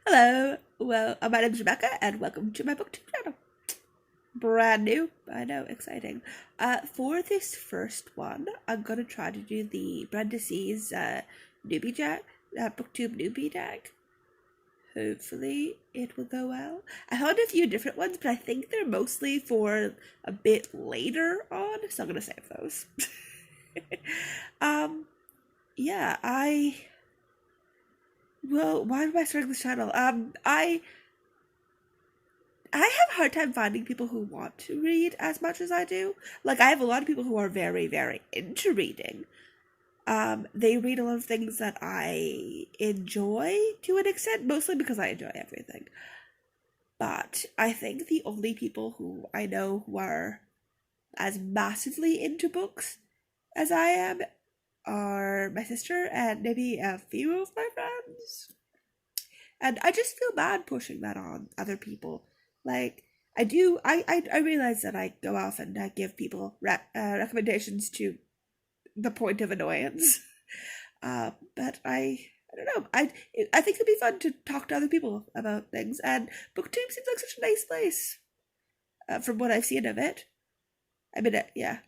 Hello, well, my name's Rebecca, and welcome to my BookTube channel. Brand new, I know, exciting. For this first one, I'm gonna try to do the Brenda C's newbie tag, BookTube Newbie Tag. Hopefully, it will go well. I found a few different ones, but I think they're mostly for a bit later on, so I'm gonna save those. um, yeah, well, why am I starting this channel? I have a hard time finding people who want to read as much as I do. Like, I have a lot of people who are very, very into reading. They read a lot of things that I enjoy to an extent, mostly because I enjoy everything. But I think the only people who I know who are as massively into books as I am are my sister and maybe a few of my friends. And I just feel bad pushing that on other people. Like, I realize that I go off and I give people recommendations to the point of annoyance. But I don't know. I think it'd be fun to talk to other people about things, and BookTube seems like such a nice place. From what I've seen of it, I mean, yeah,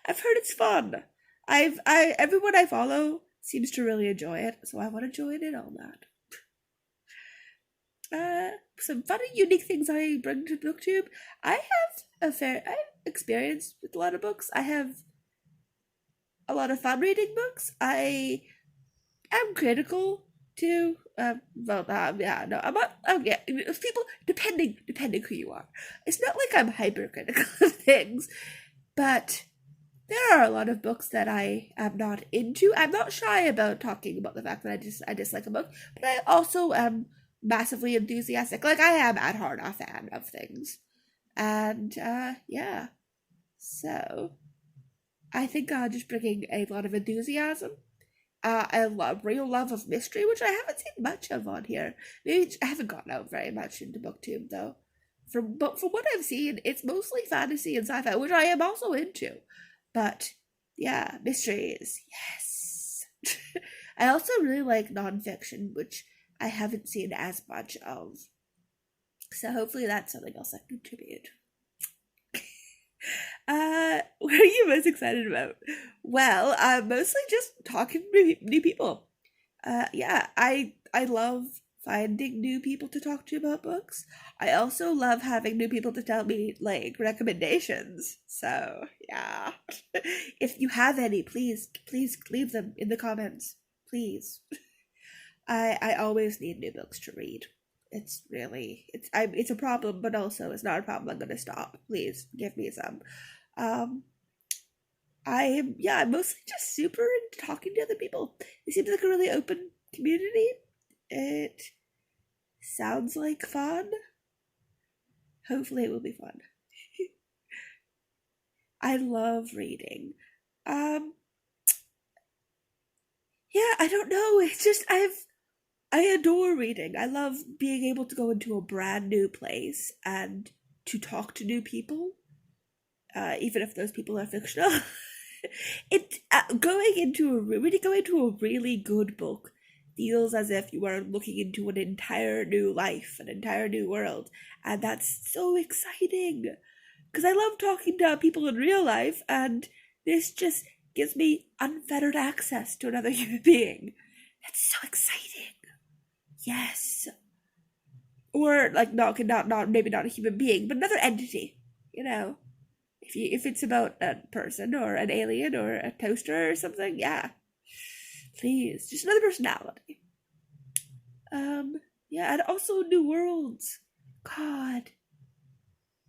I've heard it's fun. Everyone I follow seems to really enjoy it, so I want to join in on that. Some funny, unique things I bring to BookTube. I have experience with a lot of books. I have a lot of fun reading books. I am critical too. Yeah, no, I'm not. Yeah, people depending who you are. It's not like I'm hypercritical of things, but there are a lot of books that I am not into. I'm not shy about talking about the fact that I dislike a book, but I also am massively enthusiastic. Like, I am at heart a fan of things. And yeah. So I think just bringing a lot of enthusiasm, real love of mystery, which I haven't seen much of on here. Maybe I haven't gotten out very much into BookTube though. But from what I've seen, it's mostly fantasy and sci-fi, which I am also into. But yeah, mysteries, yes. I also really like nonfiction, which I haven't seen as much of. So hopefully that's something else I can contribute. What are you most excited about? Well, mostly just talking to new people. Yeah, I love finding new people to talk to about books. I also love having new people to tell me like recommendations. So yeah, if you have any, please leave them in the comments, please. I always need new books to read. It's a problem, but also it's not a problem I'm gonna stop. Please give me some. Um, I'm mostly just super into talking to other people. It seems like a really open community. It sounds like fun. Hopefully it will be fun. I love reading. Um, yeah, I don't know. It's just I adore reading. I love being able to go into a brand new place and to talk to new people, even if those people are fictional. It really going into a really good book feels as if you are looking into an entire new life, an entire new world, and that's so exciting. Because I love talking to people in real life, and this just gives me unfettered access to another human being. That's so exciting. Yes. Or like not maybe not a human being, but another entity. You know, if it's about a person or an alien or a toaster or something, yeah, please, just another personality. Yeah, and also new worlds. God,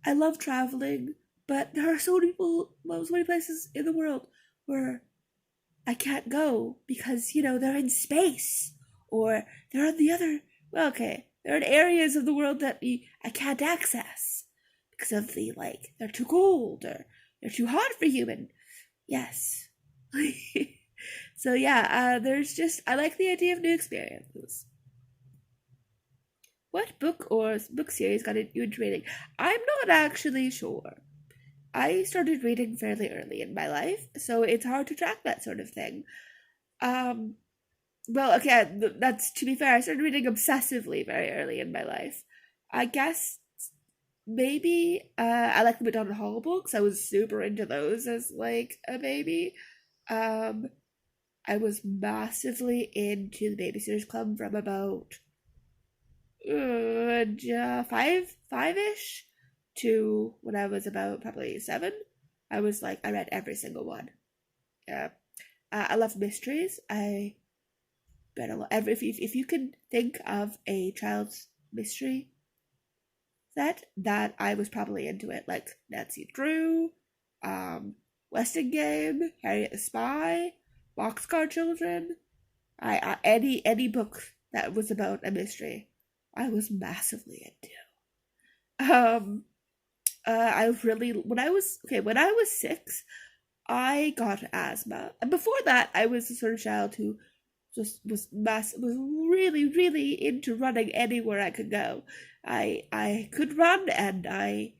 I love traveling, but there are so many places in the world where I can't go because, they're in space. Or they're on the other, well, okay, they're in areas of the world that I can't access because of they're too cold or they're too hot for human. Yes. So yeah, I like the idea of new experiences. What book or book series got you into reading? I'm not actually sure. I started reading fairly early in my life, so it's hard to track that sort of thing. Um, well, okay, that's, to be fair, I started reading obsessively very early in my life. I guess maybe I like the McDonald Hall books. I was super into those as like a baby. Um, I was massively into the Babysitters Club from about five-ish to when I was about probably 7. I was like, I read every single one. Yeah. I love mysteries. I read a lot. If you can think of a child's mystery set, that I was probably into it. Like Nancy Drew, Weston Game, Harriet the Spy, Boxcar Children. Any book that was about a mystery, I was massively into. I really when I was 6, I got asthma, and before that, I was the sort of child who just was really really into running anywhere I could go. I could run, and I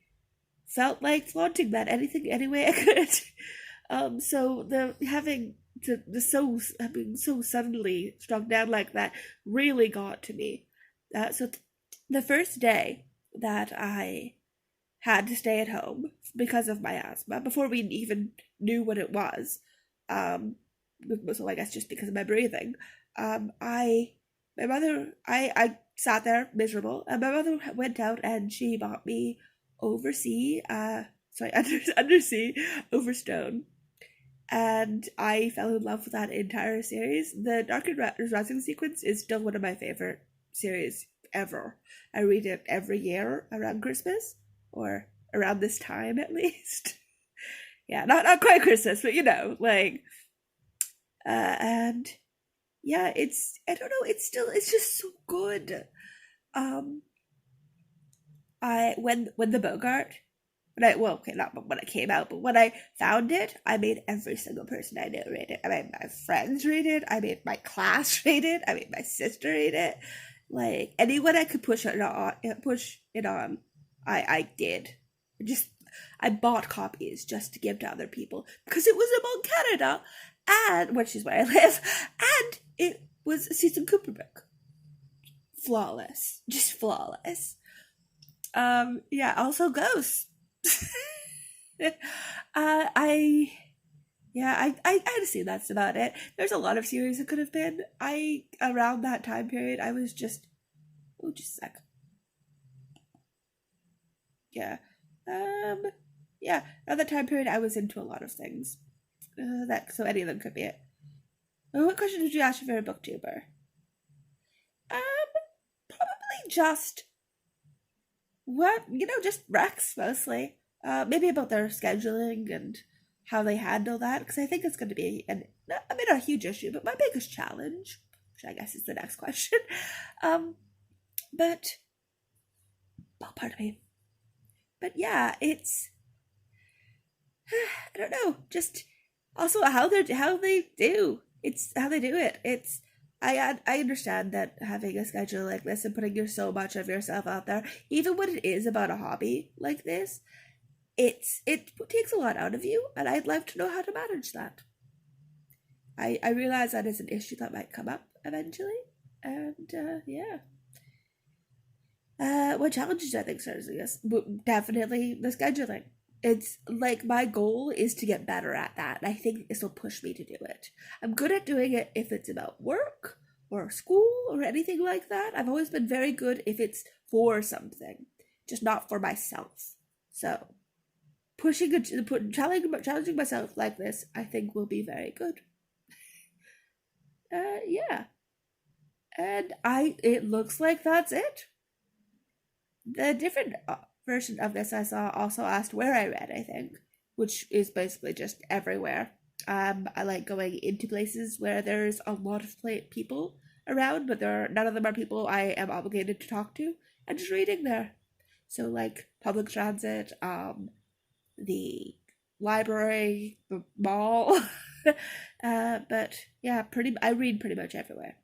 felt like flaunting that anything any way I could. So the having to the so having so suddenly struck down like that really got to me. The first day that I had to stay at home because of my asthma, before we even knew what it was, so I guess just because of my breathing, I sat there miserable, and my mother went out and she bought me Undersea over Stone, and I fell in love with that entire series. The Dark and Rising sequence is still one of my favorite series ever. I read it every year around Christmas, or around this time at least. Yeah, not quite Christmas, but and yeah, I don't know, it's just so good. I when the Bogart when I well okay not when it came out, but when I found it, I made every single person I knew read it. I made my friends read it. I made my class read it. I made my sister read it. Like anyone I could push it on, I did. I bought copies just to give to other people because it was about Canada, and which is where I live, and it was a Susan Cooper book. Flawless, just flawless. Yeah, also Ghosts. I yeah, I honestly that's about it. There's a lot of series it could have been. Around that time period, I was just just a sec. Yeah, yeah. Around that time period, I was into a lot of things. That so any of them could be it. What question did you ask your favorite booktuber? Probably just just Rex mostly. Maybe about their scheduling and how they handle that, because I think it's going to be not a huge issue, but my biggest challenge, which I guess is the next question. But pardon me. But yeah, it's I don't know, just also how they do it. I understand that having a schedule like this and putting so much of yourself out there, even when it is about a hobby like this, it takes a lot out of you, and I'd like to know how to manage that. I realize that is an issue that might come up eventually, and yeah. What challenges I think starts this? Definitely the scheduling. It's like my goal is to get better at that, and I think this will push me to do it. I'm good at doing it if it's about work or school or anything like that. I've always been very good if it's for something, just not for myself. So challenging myself like this, I think will be very good. Yeah, and it looks like that's it. The different version of this I saw also asked where I read, I think, which is basically just everywhere. I like going into places where there's a lot of people around, but none of them are people I am obligated to talk to, and just reading there. So like public transit, the library, the mall. But yeah, I read pretty much everywhere.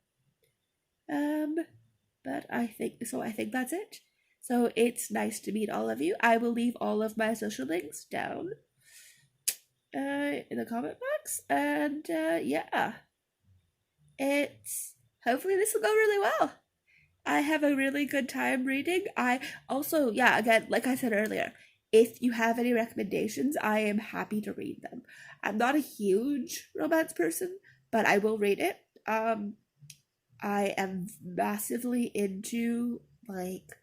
But I think that's it. So it's nice to meet all of you. I will leave all of my social links down in the comment box, and yeah, it's hopefully this will go really well. I have a really good time reading. I also, yeah, again, like I said earlier, if you have any recommendations, I am happy to read them. I'm not a huge romance person, but I will read it. I am massively into like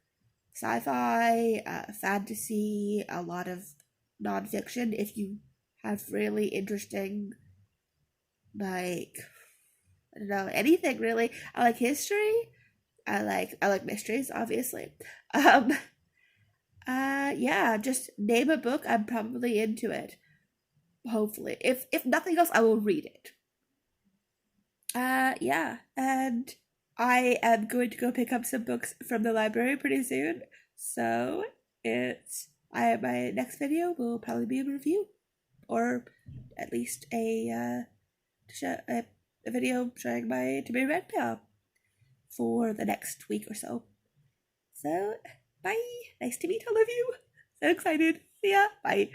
sci-fi, fantasy, a lot of nonfiction. If you have really interesting, like, I don't know, anything really. I like history. I like mysteries, obviously. Um, yeah, just name a book. I'm probably into it. Hopefully, if nothing else, I will read it. Yeah, and I am going to go pick up some books from the library pretty soon. So it's my next video will probably be a review, or at least a video showing my to be read pal for the next week or so. So bye. Nice to meet all of you. So excited. See ya. Bye.